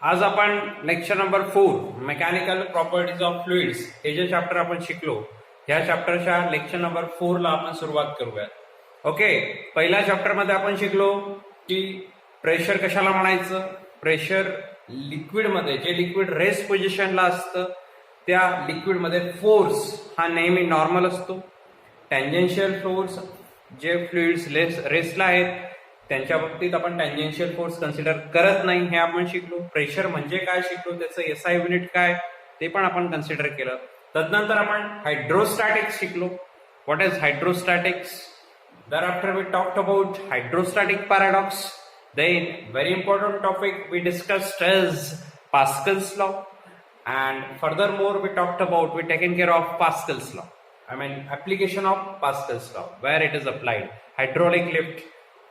आज आपण lecture number 4 mechanical properties of fluids हे जे चॅप्टर आपण शिकलो ह्या चॅप्टरच्या लेक्चर नंबर 4 ला आपण सुरुवात करूयात. ओके, पहिल्या चॅप्टर मध्ये आपण शिकलो की प्रेशर कशाला म्हणायचं. प्रेशर लिक्विड मध्ये, जे लिक्विड रेस्ट पोझिशनला असतं त्या लिक्विड मध्ये फोर्स हा नेहमी नॉर्मल असतो. टँजेन्शियल फोर्स जे फ्लुइड्स रेस्टला आहेत त्यांच्या बाबतीत आपण टँजेन्शियल फोर्स कन्सिडर करत नाही, हे आपण शिकलो. प्रेशर म्हणजे काय शिकलो, त्याचं एसआय युनिट काय ते पण आपण कन्सिडर केलं. तदनंतर आपण हायड्रोस्टॅटिक्स शिकलो. What is hydrostatics. thereafter we talked about hydrostatic paradox. Then very important topic we discussed is Pascal's law, and furthermore we taken care of Pascal's law. I mean application of Pascal's law, where it is applied. Hydraulic lift,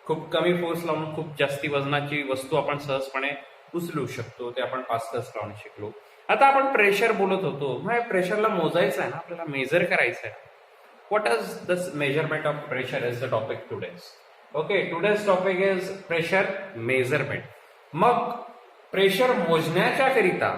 खूप कमी force लावून खूप जास्ती वजनाची वस्तू आपण सहजपणे उचलू शकतो, ते आपण पास्कल्स लावून शिकलो. आता आपण प्रेशर बोलत होतो, प्रेशरला मोजायचं आहे ना, आपल्याला मेजर करायचं आहे. What is this measurement of pressure is the topic today's. Okay, today's topic is pressure measurement. मग प्रेशर मोजण्याच्या करिता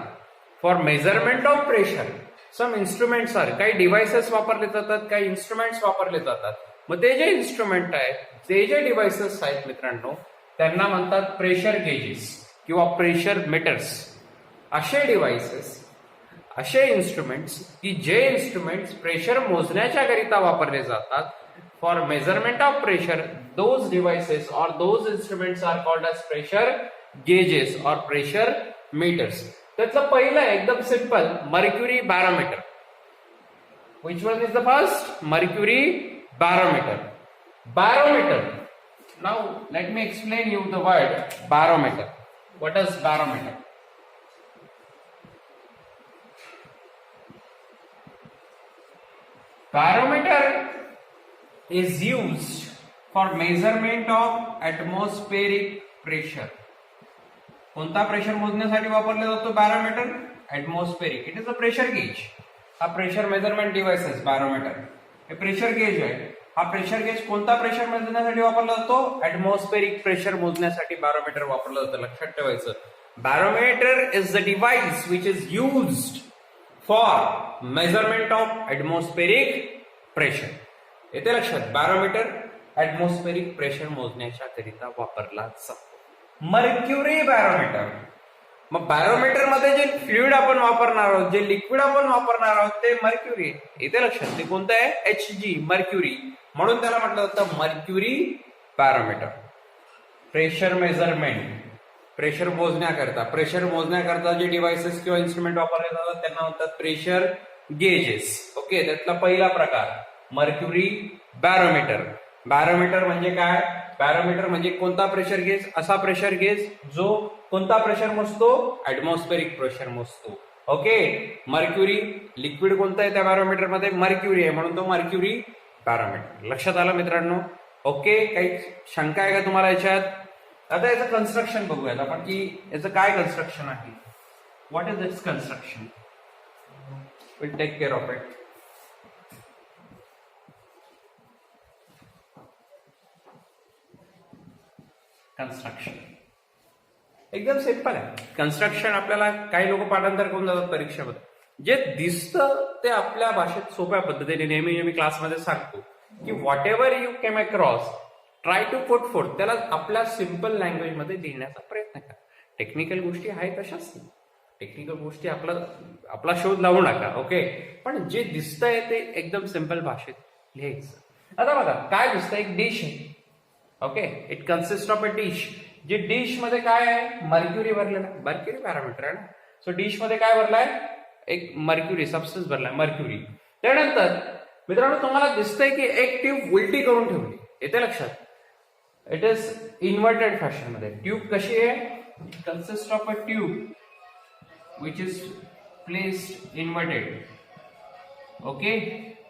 for measurement of pressure some instruments are, काही डिव्हाइसेस वापरले जातात, काही इन्स्ट्रुमेंट्स वापरले जातात. मग ते जे इन्स्ट्रुमेंट आहेत, ते जे डिव्हाइसेस आहेत मित्रांनो, त्यांना म्हणतात प्रेशर गेजेस किंवा प्रेशर मीटर्स. असे डिव्हाइसेस, असे इन्स्ट्रुमेंट्स की जे इन्स्ट्रुमेंट्स प्रेशर मोजण्याच्या करिता वापरले जातात for measurement of pressure, those devices or those instruments are called as pressure gauges or pressure meters. त्यातलं पहिलं एकदम simple, mercury barometer. Which one is the first? Mercury barometer. Barometer. Now let me explain you the word barometer. What is barometer? Barometer is used for measurement of atmospheric pressure. कोणता pressure मोजण्यासाठी वापरला जातो barometer? Atmospheric. It is a pressure gauge. हा pressure measurement device आहे barometer. हे pressure gauge आहे. हा pressure gauge कोणता प्रेशर मोजण्यासाठी वापरला जातो? ऍटमॉस्फेरिक प्रेशर मोजण्यासाठी बॅरोमीटर वापरलं जातं. लक्षात ठेवायचं, barometer is the device which is used for measurement of atmospheric pressure. येते लक्षात, बॅरोमीटर ऍटमॉस्फेरिक प्रेशर मोजण्याच्या करिता वापरला जातो. Mercury barometer. मग बॅरोमीटर मध्ये जे फ्लुइड आपण वापरणार आहोत, जे लिक्विड आपण वापरणार आहोत ते मर्क्युरी. येते लक्षात, ते कोणतं आहे? HG, mercury. म्हणून त्याला म्हटलं जातं mercury barometer. Pressure measurement, pressure मोजण्याकरता, प्रेशर मोजण्याकरता जे डिव्हाइसेस किंवा इन्स्ट्रुमेंट वापरले जातात त्यांना म्हणतात प्रेशर गेजेस. ओके, त्यातला पहिला प्रकार मर्क्युरी बॅरोमीटर. बॅरोमीटर म्हणजे काय? बॅरोमीटर म्हणजे कोणता प्रेशर गेज? असा प्रेशर गेज जो कोणता प्रेशर मोजतो? ऍटमॉस्फेरिक प्रेशर मोजतो. ओके, मर्क्युरी लिक्विड कोणतं आहे त्या बॅरोमीटर मध्ये? मर्क्युरी आहे, म्हणून तो मर्क्युरी बॅरोमीटर. लक्षात आलं मित्रांनो? ओके, काही शंका आहे का तुम्हाला याच्यात? आता याचं कन्स्ट्रक्शन बघूयात आपण की याचं काय कन्स्ट्रक्शन आहे. What is its construction? Will take care of it. Construction एकदम सिंपल आहे. कन्स्ट्रक्शन आपल्याला काही लोक पाठांतर करून जातात परीक्षेमध्ये. जे दिसतं ते आपल्या भाषेत सोप्या पद्धतीने नेहमी मी क्लासमध्ये सांगतो की whatever you came across try to put forth, त्याला आपल्या सिंपल लँग्वेजमध्ये लिहिण्याचा प्रयत्न करा. टेक्निकल गोष्टी आहेत तशाच, टेक्निकल गोष्टी आपला शोध लावू नका. ओके, पण जे दिसतंय ते एकदम सिंपल भाषेत लिहायचं. आता बघा काय दिसतं, एक डिश आहे. Okay, it consist of a dish. जे डिश मध्ये काय आहे? मर्क्युरी भरलेला, मर्क्युरी पॅरामीटर आहे ना. सो डिश मध्ये काय भरलाय? एक मर्क्युरी सबस्टन्स भरलाय, मर्क्युरी. त्यानंतर मित्रांनो तुम्हाला दिसतंय की एक ट्यूब उलटी करून ठेवली. येते लक्षात? इट इज इन्व्हर्टेड फॅशन मध्ये. ट्यूब कशी आहे? It consist of a tube which is placed inverted. Okay,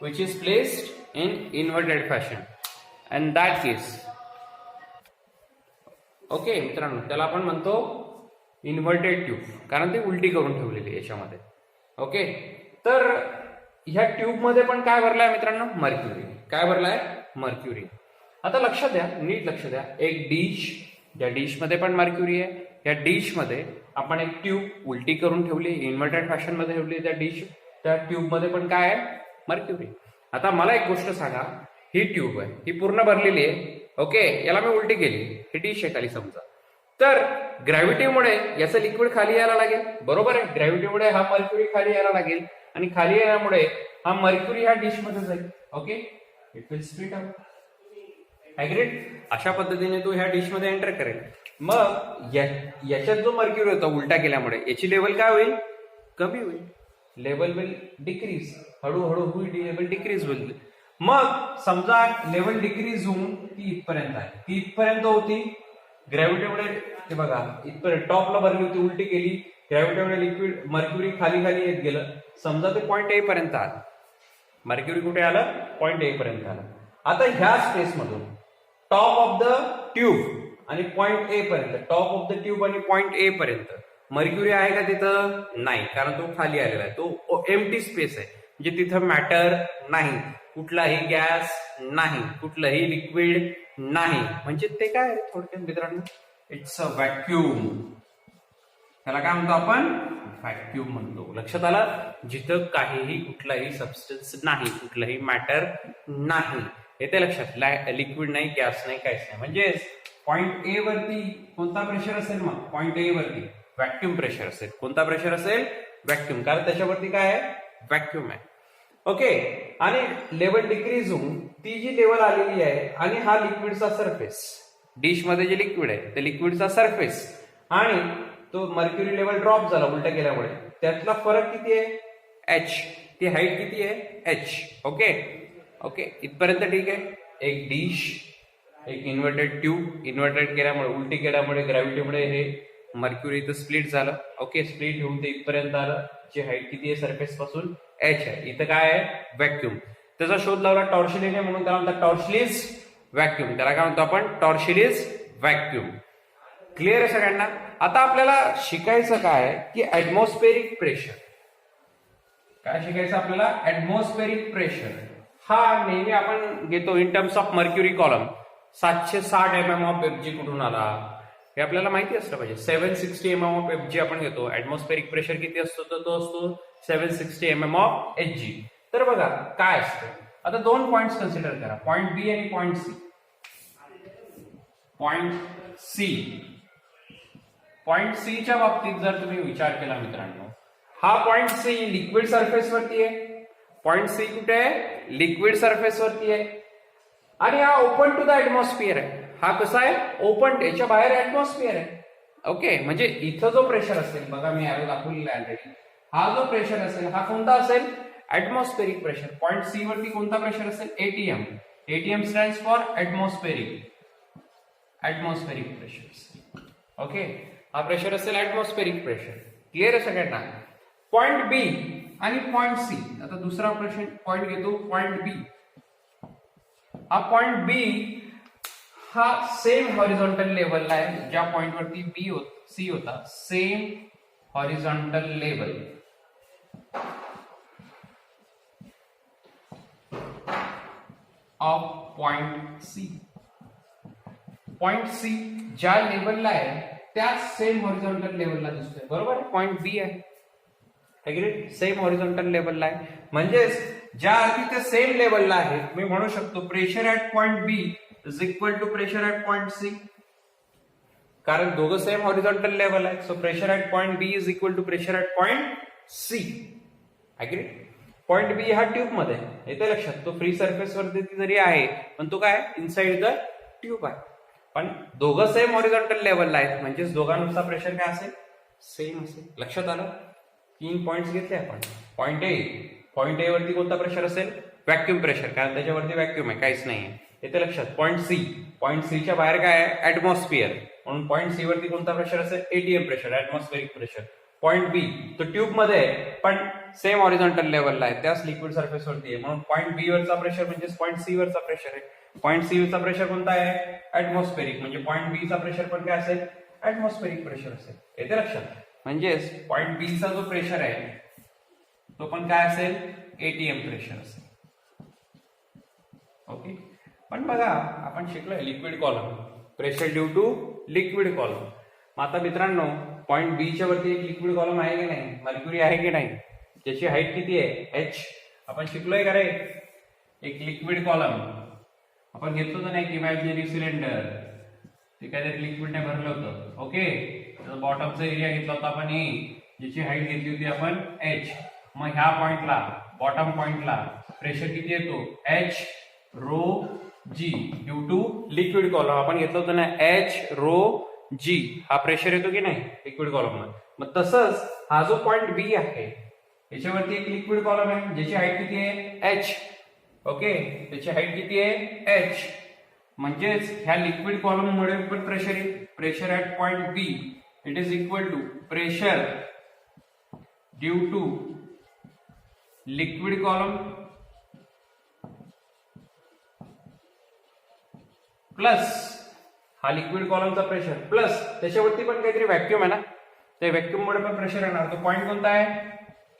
which is placed in inverted fashion. And that case, okay मित्रांनो, त्याला आपण म्हणतो इन्व्हर्टेड ट्यूब, कारण ती उलटी करून ठेवलेली याच्यामध्ये. ओके, तर ह्या ट्यूब मध्ये पण काय भरलाय मित्रांनो? मर्क्युरी. काय भरलाय? मर्क्युरी. आता लक्षात द्या, नीट लक्ष द्या, एक डिश, ज्या डिश मध्ये पण मर्क्युरी आहे, या डिश मध्ये आपण एक ट्यूब उलटी करून ठेवली, इन्व्हर्टेड फॅशन मध्ये ठेवली त्या डिश, त्या ट्यूब मध्ये पण काय आहे, मर्क्युरी. आता मला एक गोष्ट सांगा, ही ट्यूब आहे, ही पूर्ण भरलेली आहे, ओके, याला मी उलटी केली, ही डिश आहे खाली समजा, तर ग्रॅव्हिटीमुळे याचं लिक्विड खाली यायला लागेल, बरोबर आहे. ग्रॅव्हिटीमुळे हा मर्क्युरी खाली यायला लागेल आणि खाली येण्यामुळे हा मर्क्युरी ह्या डिश मध्ये जाईल, okay, it will split out. Agreed. अशा पद्धतीने तो ह्या डिश मध्ये एंटर करेल. मग याच्यात जो मर्क्युरी होता उलटा केल्यामुळे याची लेवल काय होईल, कमी होईल, लेवल विल डिक्रीज, हळूहळू होईल, लेवल डिक्रीज होईल. मग समजा लेवल डिक्रीज होऊन ती इथपर्यंत आहे, ती इथपर्यंत होती, ग्रॅव्हिटीमुळे ते बघा इथपर्यंत टॉपला भरली होती, उलटी केली, ग्रॅव्हिटीमुळे लिक्विड मर्क्युरी खाली खाली येत गेलं, समजा ते पॉईंट ए पर्यंत आलं, मर्क्युरी कुठे आलं, पॉईंट ए पर्यंत आलं. आता ह्या स्पेस मधून टॉप ऑफ द ट्यूब आणि पॉईंट ए पर्यंत, टॉप ऑफ द ट्यूब आणि पॉईंट ए पर्यंत मर्क्युरी आहे का तिथं, नाही, कारण तो खाली आलेला आहे, तो एम्प्टी स्पेस आहे, म्हणजे तिथं मॅटर नाही, कुठलाही गॅस नाही, कुठलंही लिक्विड नाही, म्हणजे ते काय थोडक्यात मित्रांनो, इट्स अ व्हॅक्यूम. त्याला काय म्हणतो आपण, व्हॅक्यूम म्हणतो. लक्षात आलं, जिथं काहीही कुठलाही सबस्टन्स नाही, कुठलंही मॅटर नाही, येते लक्षात, लिक्विड नाही, गॅस नाही, काहीच नाही. म्हणजे पॉईंट ए वरती कोणता प्रेशर असेल, मग पॉईंट ए वरती व्हॅक्यूम प्रेशर असेल. कोणता प्रेशर असेल, व्हॅक्यूम, कारण त्याच्यावरती काय आहे, व्हॅक्यूम आहे, ओके. आणि लेवल डिक्रीज होऊन ती जी लेवल आलेली आहे आणि हा लिक्विडचा सरफेस, डिश मध्ये जे लिक्विड आहे ते लिक्विडचा सरफेस आणि तो मर्क्युरी लेवल ड्रॉप झाला उलटा केल्यामुळे, त्यातला फरक किती आहे, एच, ती हाईट किती आहे, एच, ओके, ओके, इथपर्यंत ठीक आहे. एक डिश, एक इन्व्हर्टेड ट्यूब, इन्व्हर्टेड केल्यामुळे उलटी केल्यामुळे ग्रॅव्हिटीमुळे हे मर्क्युरी इथं स्प्लिट झालं, ओके, स्प्लिट होऊन ते इथपर्यंत आलं, जी हाईट किती आहे सरफेस पासून, एच आहे. इथं काय आहे, व्हॅक्यूम. त्याचा शोध लावला टॉर्शिलीने, म्हणून त्याला म्हणतात टॉर्शलिस व्हॅक्यूम. त्याला काय म्हणतो आपण, टॉर्शिलीस व्हॅक्यूम. क्लिअर आहे सगळ्यांना. आता आपल्याला शिकायचं काय की ऍटमॉस्फेरिक प्रेशर. काय शिकायचं आपल्याला, ऍटमॉस्फेरिक प्रेशर हा नेहमी आपण घेतो in terms of mercury column. 760 mm of F G कुठून आला हे आपल्याला माहिती असलं पाहिजे. 760 mm ऑफ एफजी आपण घेतो. ऍटमॉस्फेरिक प्रेशर किती असतो, तर तो असतो 760 mm ऑफ एचजी. तर बघा काय असतं, आता दोन पॉइंट्स कन्सिडर करा, पॉइंट बी आणि पॉइंट सी. पॉइंट सी च्या बाबतीत जर तुम्ही विचार केला मित्रांनो, हा पॉइंट सी लिक्विड सरफेस वरती आहे. पॉइंट सी कुठे आहे, लिक्विड सरफेस वरती आहे आणि हा ओपन टू द ऍटमॉस्फिअर आहे. हा कसा आहे, ओपन, याच्या बाहेर ऍटमॉस्फिअर आहे, ओके. म्हणजे इथं जो प्रेशर असेल, बघा मी एरो दाखवलेला आहे ऑलरेडी, हा जो प्रेशर असेल हा कोणता असेल, ऍटमॉस्फेरिक प्रेशर. पॉइंट सी वरती कोणता प्रेशर असेल, ATM. ATM stands for atmospheric pressure, okay. हा प्रेशर असेल ऍटमॉस्फेरिक प्रेशर. क्लिअर आहे सगळ्यांना. पॉइंट बी आणि पॉइंट सी, आता दुसरा प्रश्न पॉइंट घेतो, पॉइंट बी. हा पॉइंट बी हा सेम हॉरिझॉन्टल लेवलला आहे, ज्या पॉइंट वरती सी होता, same horizontal level of point C. Point C ज्या लेवलला आहे त्याच सेम हॉरिझॉन्टल लेवलला दिसतोय, बरोबर. पॉइंट बी आहे, सेम हॉरिझॉन्टल लेवलला आहे. म्हणजेच ज्या अर्थी ते सेम लेवलला आहे, मी म्हणू शकतो pressure at point B is equal to pressure at point C, कारण दोघं सेम हॉरिझॉन्टल लेवल आहे. So pressure at point B is equal to pressure at point C. Agree. Point B हा ट्यूब मध्ये येते लक्षात, तो फ्री सरफेस वरती जरी आहे पण तो काय इनसाइड द ट्यूब आहे, पण दोघं सेम हॉरिझॉन्टल लेवलला आहेत, म्हणजेच दोघांचा प्रेशर काय असेल, सेम असेल. लक्षात आलं. 3 पॉइंट्स घेतले आपण. पॉइंट ए वरती कोणता प्रेशर असेल, व्हॅक्यूम प्रेशर, कारण त्याच्यावरती व्हॅक्यूम आहे, काहीच नाही. येते लक्षात. पॉइंट सी च्या बाहेर काय आहे, ऍटमॉस्फिअर, म्हणून पॉइंट सी वरती कोणता प्रेशर असेल, ATM pressure, atmospheric pressure. Point B तो ट्यूब मध्ये आहे पण सेम हॉरिझॉन्टल लेवलला आहे, त्याच लिक्विड सरफेस वरती आहे, म्हणून पॉइंट बी वरचा प्रेशर म्हणजे पॉइंट सी वरचा प्रेशर आहे. पॉइंट सी वरचा प्रेशर कोणता आहे, ऍटमॉस्फेरिक, म्हणजे पॉइंट बी चा प्रेशर पण काय असेल, ऍटमॉस्फेरिक प्रेशर असेल. येते लक्षात. म्हणजेच पॉइंट बी चा जो प्रेशर आहे तो पण काय असेल, एटीएम प्रेशर असेल. ओके. पण बघा आपण शिकलोय liquid column, pressure due to liquid column. मग आता मित्रांनो पॉइंट बी च्या वरती एक लिक्विड कॉलम आहे की नाही, मर्क्युरी आहे की नाही, ज्याची हाईट किती आहे h. आपण शिकलोय का रे, एक लिक्विड कॉलम आपण घेतलो तर नाही इमॅजिनरी सिलेंडर, ते काहीतरी लिक्विडने भरलं होतं. ओके, बॉटमचा एरिया घेतला होता आपण ए, ज्याची हाईट घेतली होती आपण h. मग ह्या पॉइंटला, बॉटम पॉइंटला प्रेशर किती येतो h rho g due to liquid column. आपण घेतलं होतं ना h रो g, हा प्रेशर येतो की नाही लिक्विड कॉलमला. मग तसंच हा जो पॉइंट बी आहे याच्यावरती एक लिक्विड कॉलम आहे ज्याची हाईट किती आहे h. ओके, त्याची हाईट किती आहे h. म्हणजेच ह्या लिक्विड कॉलम मुळे पण प्रेशर येईल. Pressure at point B it is equal to pressure due to liquid column plus हा लिक्विड कॉलमचा प्रेशर प्लस त्याच्यावरती पण काहीतरी व्हॅक्यूम आहे ना, त्या व्हॅक्यूम मुळे पण प्रेशर येणार. तो पॉइंट कोणता आहे,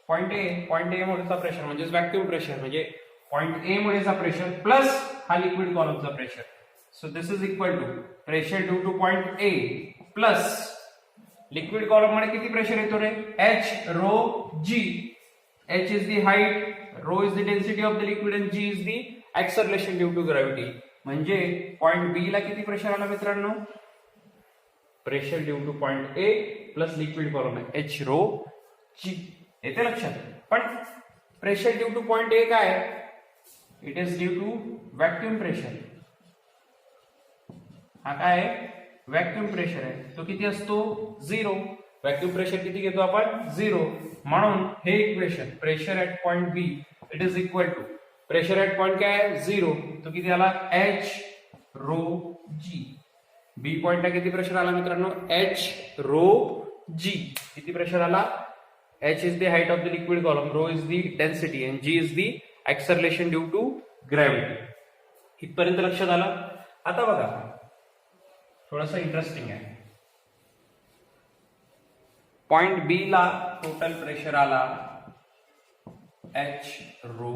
पॉइंट ए. पॉइंट ए मुळेचा प्रेशर म्हणजे व्हॅक्यूम प्रेशर, म्हणजे पॉइंट ए मुळेचा प्रेशर प्लस हा लिक्विड कॉलमचा pressure. So this is equal to pressure due to point A plus liquid column मध्ये किती प्रेशर येतो रे h rho g. h is the height, rho is the density of the liquid and g is the acceleration due to gravity. म्हणजे point B ला किती pressure आला मित्रांनो, pressure due to point A plus liquid column आहे h rho g. येते लक्षात. पण pressure due to point A काय, it is due to vacuum pressure. हा काय व्हॅक्यूम प्रेशर आहे, तो किती असतो 0. व्हॅक्यूम प्रेशर किती घेतो आपण 0. म्हणून हे equation pressure at point B it is equal to pressure at point काय आहे 0, तो किती आला h रो g. बी पॉइंटला किती प्रेशर आला मित्रांनो h रो g. किती प्रेशर आला, h is the height of the liquid column, rho is the density and g is the acceleration due to gravity. इथपर्यंत लक्षात आलं. आता बघा थोडंसं इंटरेस्टिंग आहे. पॉइंट बी ला टोटल प्रेशर आला h रो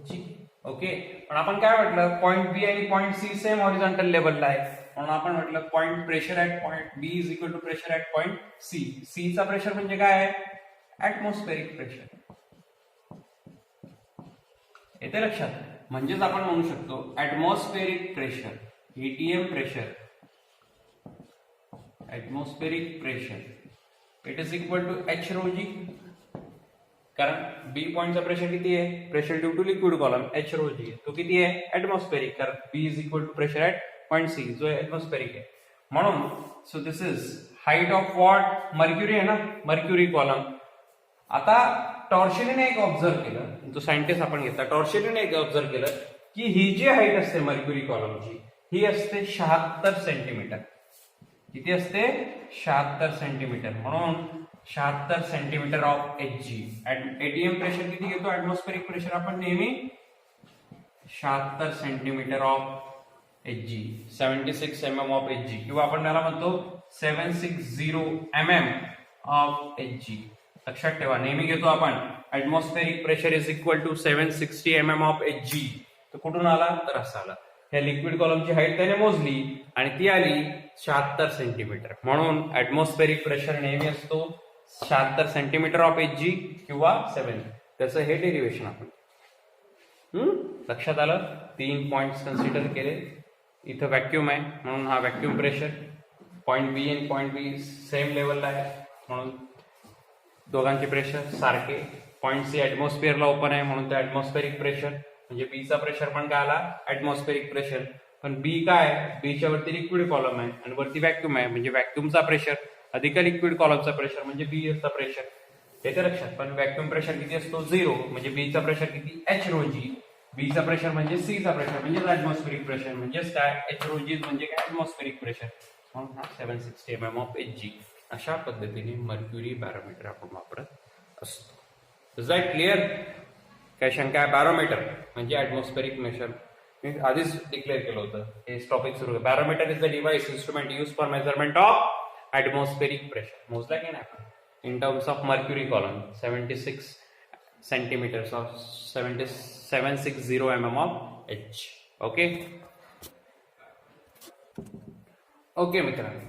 g. ओके, पण आपण काय म्हटलं पॉइंट बी आणि पॉइंट सी सेम हॉरिझॉन्टल लेवलला आहे, म्हणून आपण म्हटलं point pressure at point B is equal to pressure at point C. C चा प्रेशर म्हणजे काय आहे ऍटमॉस्फेरिक प्रेशर. येते लक्षात. म्हणजेच आपण म्हणू शकतो atmospheric pressure, ATM pressure, atmospheric pressure it is equal to h rho g. कारण बी पॉइंटचा प्रेशर किती आहे, pressure due to liquid column h rho g, तो किती आहे ऍटमॉस्फेरिक. कारण B is equal to pressure at point C जो atmospheric आहे. म्हणून so this is height of what, mercury आहे ना, मर्क्युरी कॉलम. आता टॉर्शेलीने एक ऑब्झर्व केलं, जो सायंटिस्ट आपण घेतला, टॉर्शेलीने एक ऑब्झर्व केलं की ही जी हाईट असते मर्क्युरी कॉलमची ही असते 76 सेंटीमीटर. किती असते 76 सेंटीमीटर. म्हणून 76 centimetre of Hg. ATM pressure किती घेतो ऍटमॉस्फेरिक प्रेशर आपण नेहमी 76 centimetre of Hg, 76 mm of Hg, किंवा आपण त्याला म्हणतो 760 mm ऑफ Hg. लक्षात ठेवा नेहमी घेतो आपण atmospheric pressure is equal to 760 mm of Hg. तो कुठून आला तर असा आला. ह्या लिक्विड कॉलमची हाईट त्याने मोजली आणि ती आली 76 सेंटीमीटर. म्हणून ऍटमॉस्फेरिक प्रेशर नेहमी असतो 76 सेंटीमीटर ऑफ Hg किंवा 7. त्याचं हे डेरिवेशन आपण लक्षात आलं. 3 पॉइंट्स कन्सिडर केले. इथं व्हॅक्यूम आहे म्हणून हा व्हॅक्यूम प्रेशर, पॉइंट बी आणि पॉइंट बी सेम लेवलला आहे म्हणून दोघांचे प्रेशर सारखे. पॉइंट सी ऍटमॉस्फिअरला ओपन आहे म्हणून ते ऍटमॉस्फेरिक प्रेशर, म्हणजे बीचा प्रेशर पण काय आला ऍटमॉस्फेरिक प्रेशर. पण बी काय, बीच्या वरती लिक्विड कॉलम आहे आणि वरती व्हॅक्यूम आहे, म्हणजे व्हॅक्यूमचा प्रेशर अधिक लिक्विड कॉलमचा प्रेशर म्हणजे बी चा प्रेशर. येते लक्षात. पण व्हॅक्यूम प्रेशर किती असतो 0, म्हणजे बीचा प्रेशर किती h रो g. बीचा प्रेशर म्हणजे सी चा प्रेशर म्हणजे ऍटमॉस्फेरिक प्रेशर, म्हणजेच काय h रो g म्हणजे काय ऍटमॉस्फेरिक प्रेशर. म्हणून हा 760 mm ऑफ Hg. अशा पद्धतीने मर्क्युरी बॅरोमीटर आपण वापरत असतो. Is that clear? काय शंका आहे? बॅरोमीटर म्हणजे ऍटमॉस्फेरिक मेजर मी आधीच डिक्लेअर केलं होतं. हे टॉपिक सुरू आहे. Barometer is the device instrument use for measurement of atmospheric pressure. मोजला की नाही आपण in terms of mercury column 76 centimetres of 760 mm of H. Okay okay मित्रांनो,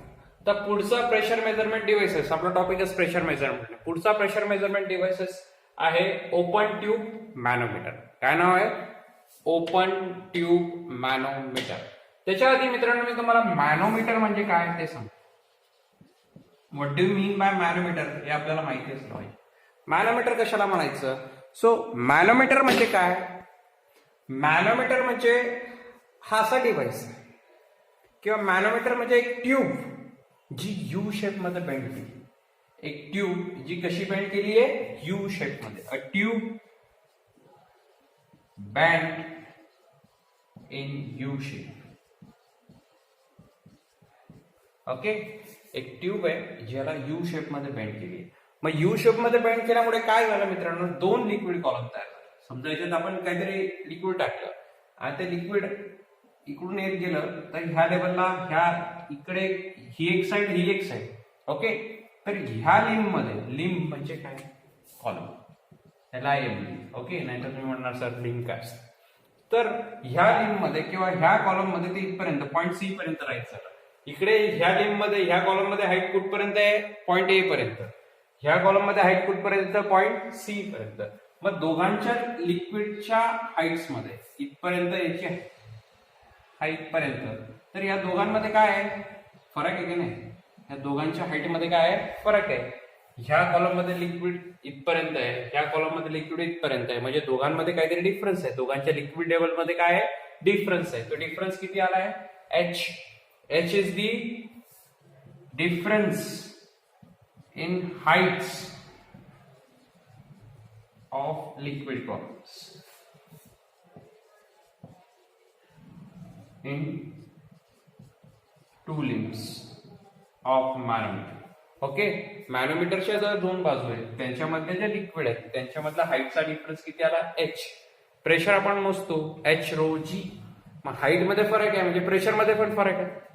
तर पुढचा प्रेशर मेजरमेंट डिव्हाइसेस, आपला टॉपिकच प्रेशर मेजरमेंट. पुढचा प्रेशर मेजरमेंट डिव्हाइसेस आहे ओपन ट्यूब मॅनोमीटर. काय नाव आहे? Open tube manometer. त्याच्या आधी मित्रांनो मी तुम्हाला मॅनोमीटर म्हणजे काय ते सांगतो. What do you mean by manometer हे आपल्याला माहिती असलं पाहिजे. मॅनोमीटर कशाला म्हणायचं? सो मॅनोमीटर म्हणजे काय? मॅनोमीटर म्हणजे हा असा डिव्हाइस किंवा मॅनोमीटर म्हणजे एक ट्यूब जी यू शेप मध्ये बेंड केली. एक ट्यूब जी कशी बेंड केली आहे? यू शेप मध्ये. A tube bend in U shape. Okay, एक ट्यूब आहे ज्याला यू शेप मध्ये बेंड केली आहे. मग यू शेप मध्ये बेंड केल्यामुळे काय झालं मित्रांनो? दोन लिक्विड कॉलम तयार झाले. समजा याच्यात आपण काहीतरी लिक्विड टाकलं आणि ते लिक्विड इकडून येत गेलं तर ह्या लेवलला ह्या इकडे ही एक साइड ही एक साइड. ओके, तर ह्या लिंब म्हणजे काय? कॉलम. त्याला लिंब. ओके, नाहीतर तुम्ही म्हणणार सर लिंब काय असतं? तर ह्या लिंब मध्ये किंवा ह्या कॉलम मध्ये ते इथपर्यंत पॉईंट सी पर्यंत राहायचं झालं. इकडे ह्या लिंब मध्ये ह्या कॉलम मध्ये हाईट कुठपर्यंत आहे? पॉईंट ए पर्यंत. ह्या कॉलम मध्ये हाईट कुठपर्यंत? पॉईंट सी पर्यंत. मग दोघांच्या लिक्विडच्या हाईट्स मध्ये इथपर्यंत याची हाईट पर्यंत, तर या दोघांमध्ये काय आहे? फरक आहे की नाही? या दोघांच्या हाईट मध्ये काय आहे? फरक आहे. ह्या कॉलम मध्ये लिक्विड इथपर्यंत आहे, ह्या कॉलम मध्ये लिक्विड इथपर्यंत आहे, म्हणजे दोघांमध्ये काहीतरी डिफरन्स आहे. दोघांच्या लिक्विड लेवल मध्ये काय आहे? डिफरन्स आहे. तो डिफरन्स किती आला आहे? H. H is the difference in heights of liquid columns in two limbs of manometer. Okay, मॅनोमीटरच्या जर दोन बाजू आहेत, त्यांच्यामध्ये जे लिक्विड आहेत त्यांच्यामधला हाईटचा डिफरन्स किती आला? एच. प्रेशर आपण मोजतो एच रो जी. मग हाईट मध्ये फरक आहे म्हणजे प्रेशर मध्ये पण फरक आहे.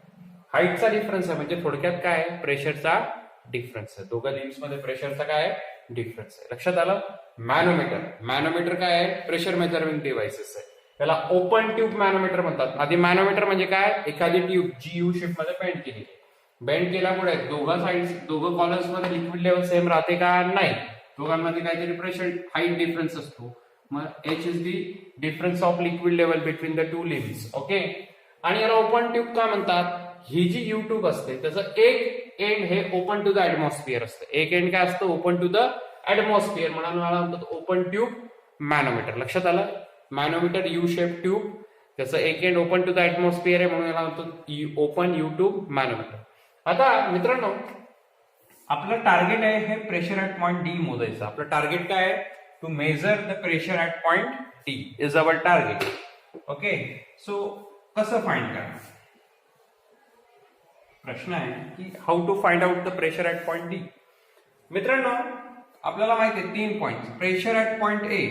हाईटचा डिफरन्स आहे म्हणजे थोडक्यात काय आहे? प्रेशरचा डिफरन्स आहे. दोघं लिम्स मध्ये प्रेशरचा काय आहे? डिफरन्स आहे. लक्षात आलं? मॅनोमीटर काय आहे? प्रेशर मेजरमेंट डिव्हाइसेस आहे. त्याला ओपन ट्यूब मॅनोमीटर म्हणतात. आधी मॅनोमीटर म्हणजे काय? एखादी ट्यूब जी यू शेप मध्ये बेंड केली. बेंड केल्यामुळे दोघं कॉलम्स मध्ये लिक्विड लेवल सेम राहते का? नाही. दोघांमध्ये काहीतरी प्रेशर हाईट डिफरन्स असतो. मग H is the difference of liquid level between the two limbs. Okay, आणि याला ओपन ट्यूब का म्हणतात? ही जी यू ट्यूब असते त्याचं एक एंड हे ओपन टू द ऍटमॉस्फिअर असतं. एक एंड काय असतं? Open to the atmosphere. म्हणून म्हणतात ओपन ट्यूब मॅनोमीटर. लक्षात आलं? मॅनोमीटर यू शेप ट्यूब, त्याचं एक end open to the atmosphere आहे म्हणून याला म्हणतो ओपन यू ट्यूब मॅनोमीटर. आता मित्रांनो आपलं टार्गेट आहे हे प्रेशर ऍट पॉइंट डी मोजायचं. आपलं टार्गेट काय आहे? To measure the pressure at point D is our target. Okay, so कसं फाइंड करणार? प्रश्न आहे की how to find out the pressure at point D. मित्रांनो आपल्याला माहिती आहे 3 point. Pressure at point A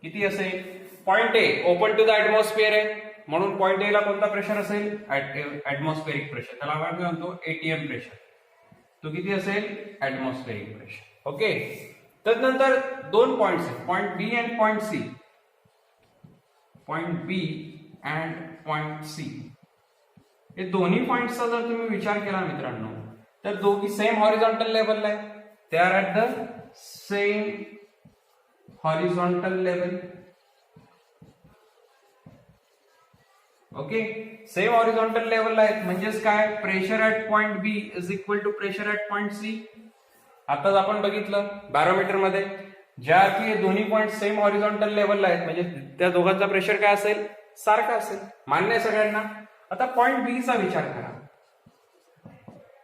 किती असेल? Point A open to the atmosphere आहे म्हणून पॉइंट ए ला कोणता प्रेशर असेल? Atmospheric pressure. त्याला आपण म्हणतो एटीएम प्रेशर. तो किती असेल? Atmospheric pressure. ओके, त्यानंतर 2 पॉइंट्स आहेत, point B and point C. Point B and point C हे दोन्ही पॉइंट्सचा जर तुम्ही विचार केला मित्रांनो तर दोघी सेम हॉरिझॉन्टल लेवलला आहे. They are at the same horizontal level. Okay, same horizontal लेवलला आहेत म्हणजेच काय? Pressure at point B is equal to pressure at point C. आताच आपण बघितलं बॅरोमीटर मध्ये ज्या की दोन्ही पॉइंट सेम हॉरिझॉन्टल लेवलला आहेत म्हणजे त्या दोघांचा प्रेशर काय असेल? सारखा असेल. मान्य आहे सगळ्यांना? आता पॉइंट बी चा विचार करा.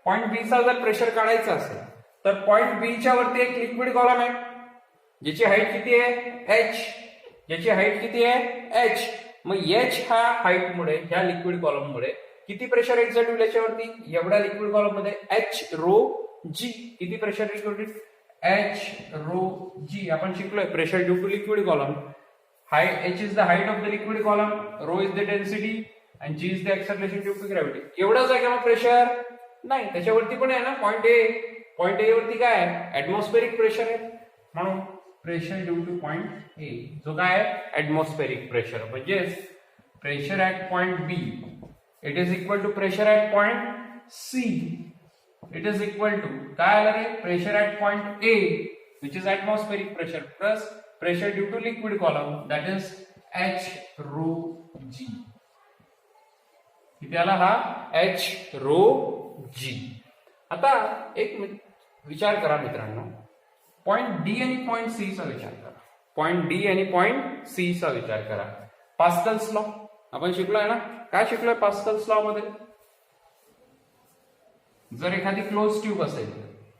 पॉइंट बी चा जर प्रेशर काढायचा असेल तर पॉइंट बी च्या वरती एक लिक्विड कॉलम आहे ज्याची हाईट किती आहे? एच. ज्याची हाईट किती आहे? एच. मग एच ह्या हाईट मुळे ह्या लिक्विड कॉलम मुळे किती प्रेशर एक्झर्ट होईल याच्यावरती? एवढ्या लिक्विड कॉलम मध्ये एच रो जी. किती pressure exert? H rho G. आपण शिकलोय pressure due to liquid column. H is the height of the liquid column, rho is the density आणि G is the acceleration due to gravity. एवढंच आहे का मग pressure? नाही, त्याच्यावरती पण आहे ना पॉइंट ए. पॉइंट ए वरती काय आहे? ऍटमॉस्फेरिक प्रेशर आहे म्हणून pressure due to point A जो काय आहे? Atmospheric pressure. म्हणजेच pressure at point B it is equal to pressure at point C it is equal to काय आलं रे, pressure at point A which is atmospheric pressure plus pressure due to liquid column that is H rho G. किती आला हा, H rho जी. आता एक विचार करा मित्रांनो, पॉइंट डी आणि पॉइंट सी चा विचार करा. पॉइंट डी आणि पॉइंट सी चा विचार करा. पास्कल्स लॉ आपण शिकलोय ना, काय शिकलोय पास्कल्स लॉ मध्ये? जर एखादी क्लोज ट्यूब असेल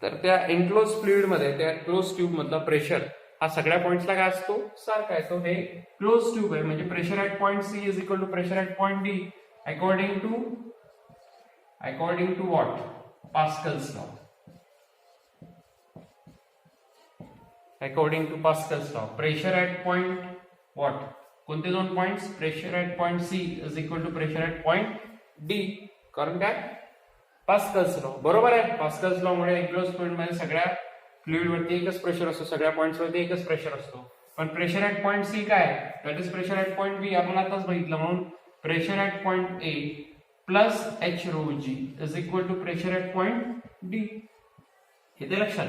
तर त्या एनक्लोज फ्लुइड मध्ये त्या क्लोज ट्यूब मधला प्रेशर हा सगळ्या पॉइंट्सला काय असतो, सारखा आहे. तो हे क्लोज ट्यूब आहे म्हणजे pressure at point C is equal to pressure at point D according to what, Pascal's law. According to Pascal's law pressure at point what, कोणते दोन points, pressure at point C is equal to pressure at point D. कारण काय, Pascal's law. बरोबर आहे. Pascal's law मुळे enclose fluid मध्ये सगळ्या fluid वरती एकच प्रेशर असतो, सगळ्या पॉइंट्स वरती एकच प्रेशर असतो. पण प्रेशर ऍट पॉइंट सी काय, that is pressure at point B. आपण आताच बघितलं. म्हणून pressure at point A plus H rho G is equal to pressure at point D. हे ते लक्षात.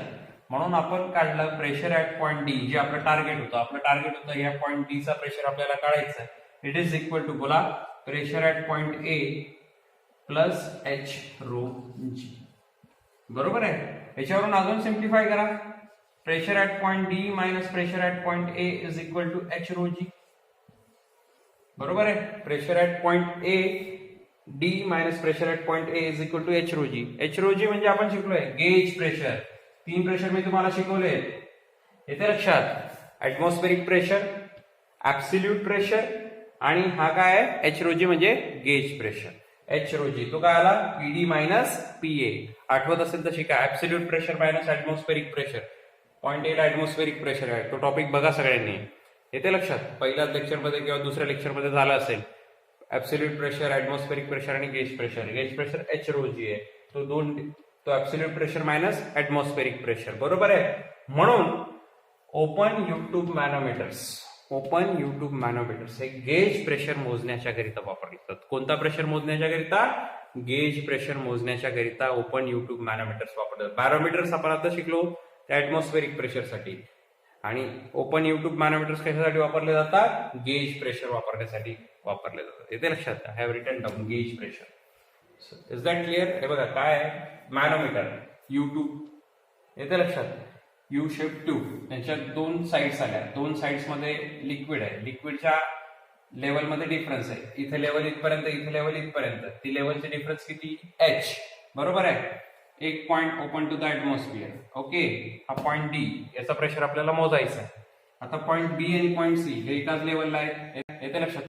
म्हणून आपण काढलं प्रेशर ऍट पॉइंट डी, जे आपलं टार्गेट होतं. आपलं टार्गेट होतं या पॉइंट डी चा प्रेशर आपल्याला काढायचा आहे. इट इज इक्वल टू, बोला, pressure at point A plus H rho g. बरोबर आहे. याच्यावरून अजून सिम्प्लिफाय करा. Pressure at point D minus pressure at point A is equal to h rho g. बरोबर आहे. Pressure at point A D minus pressure at point A is equal to h rho g. H rho g म्हणजे आपण शिकलोय gauge pressure. 3 pressure मी तुम्हाला शिकवले, येते लक्षात. Atmospheric pressure, absolute pressure आणि हा काय आहे, एच रो जी म्हणजे गेज प्रेशर. एच रो जी तो काय आला, पीडी मायनस पीए. आठवत असेल तर शिका. Absolute pressure minus atmospheric pressure. Point A ला ऍटमॉस्फेरिक प्रेशर आहे, तो टॉपिक बघा सगळ्यांनी. येते लक्षात. पहिल्याच लेक्चरमध्ये किंवा दुसऱ्या लेक्चरमध्ये झाला असेल. ऍब्सोल्यूट प्रेशर, ऍटमॉस्फेरिक प्रेशर आणि gauge pressure. Gauge pressure h rho g आहे, तो absolute pressure minus atmospheric pressure. बरोबर आहे. म्हणून ओपन युट्यूब मॅनोमीटर्स हे गेज प्रेशर मोजण्याच्या करिता वापरले जातात. कोणता प्रेशर मोजण्याच्या करिता? गेज प्रेशर मोजण्याच्या करिता ओपन युट्यूब मॅनोमीटर्स वापरतात. बॅरोमीटर्स आपण आता शिकलो त्या ऍटमॉस्फेरिक प्रेशरसाठी, आणि ओपन युट्यूब मॅनोमीटर्स कशासाठी वापरले जातात? गेज प्रेशर वापरण्यासाठी वापरले जातात. येते लक्षात. I have written down gauge pressure. Is that clear? हे बघा काय आहे, मॅनोमीटर युट्यूब. येते लक्षात. यू शेप ट्यूब, यांच्या 2 साइड्स आल्या. 2 साइड्स मध्ये लिक्विड आहे. लिक्विडच्या लेवलमध्ये डिफरन्स आहे. इथे लेवल इथपर्यंत, इथे लेवल इथपर्यंत. ती लेवलची डिफरन्स किती? एच. बरोबर आहे. एक point open to the atmosphere. Okay, हा पॉइंट डी, याचा प्रेशर आपल्याला मोजायचा आहे. आता पॉइंट बी आणि पॉइंट सी हे एकाच लेवलला आहे. येते लक्षात.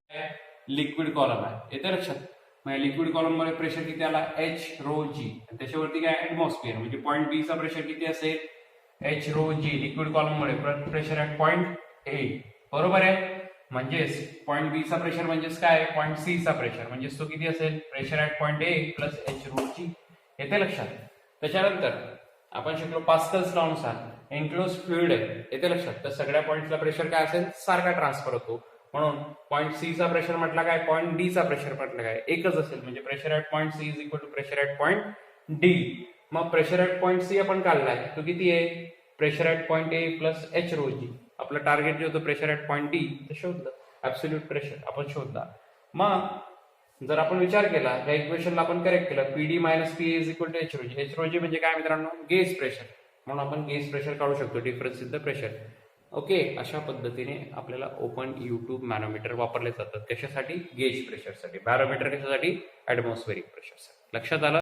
लिक्विड कॉलम आहे. येते लक्षात. लिक्विड कॉलम मध्ये प्रेशर किती आला? एच रो जी. त्याच्यावरती काय? ऍटमॉस्फिअर. म्हणजे पॉइंट बी चा प्रेशर किती असेल? एच रो जी. लिक्विड कॉलम मध्ये प्रेशर ऍट पॉइंट ए. बरोबर आहे. म्हणजेच पॉइंट बी चा प्रेशर म्हणजेच काय? पॉइंट सी चा प्रेशर म्हणजेच तो किती असेल? Pressure at point A plus H rho g. येते लक्षात. त्याच्यानंतर आपण शिकलो पास्कल्स लॉ नुसार एनक्लोज फ्लुइड आहे. येते लक्षात. तर सगळ्या पॉइंटला प्रेशर काय असेल? सारखा ट्रान्सफर होतो. म्हणून पॉइंट सी चा प्रेशर म्हटला काय? पॉइंट डी चा प्रेशर म्हटलं काय? एकच असेल. म्हणजे pressure at point C is equal to pressure at point D. मग प्रेशर ऍट पॉइंट सी आपण काढलाय, तो किती आहे? Pressure at point A plus H rho g. आपलं टार्गेट जे होतं प्रेशर ऍट पॉइंट डी ते शोधलं. ऍब्सोल्यूट प्रेशर आपण शोधला. मग जर आपण विचार केला, या इक्वेशनला आपण करेक्ट केलं, PD minus P is equal to h rho g. H rho g म्हणजे काय मित्रांनो? Gauge pressure. म्हणून आपण गेज प्रेशर काढू शकतो. Difference in the pressure. Okay, अशा पद्धतीने आपल्याला ओपन युट्यूब मॅनोमीटर वापरले जातात. कशासाठी? गेज प्रेशरसाठी. बॅरोमीटर कशासाठी? ऍटमॉस्फेरिक प्रेशरसाठी. लक्षात आलं?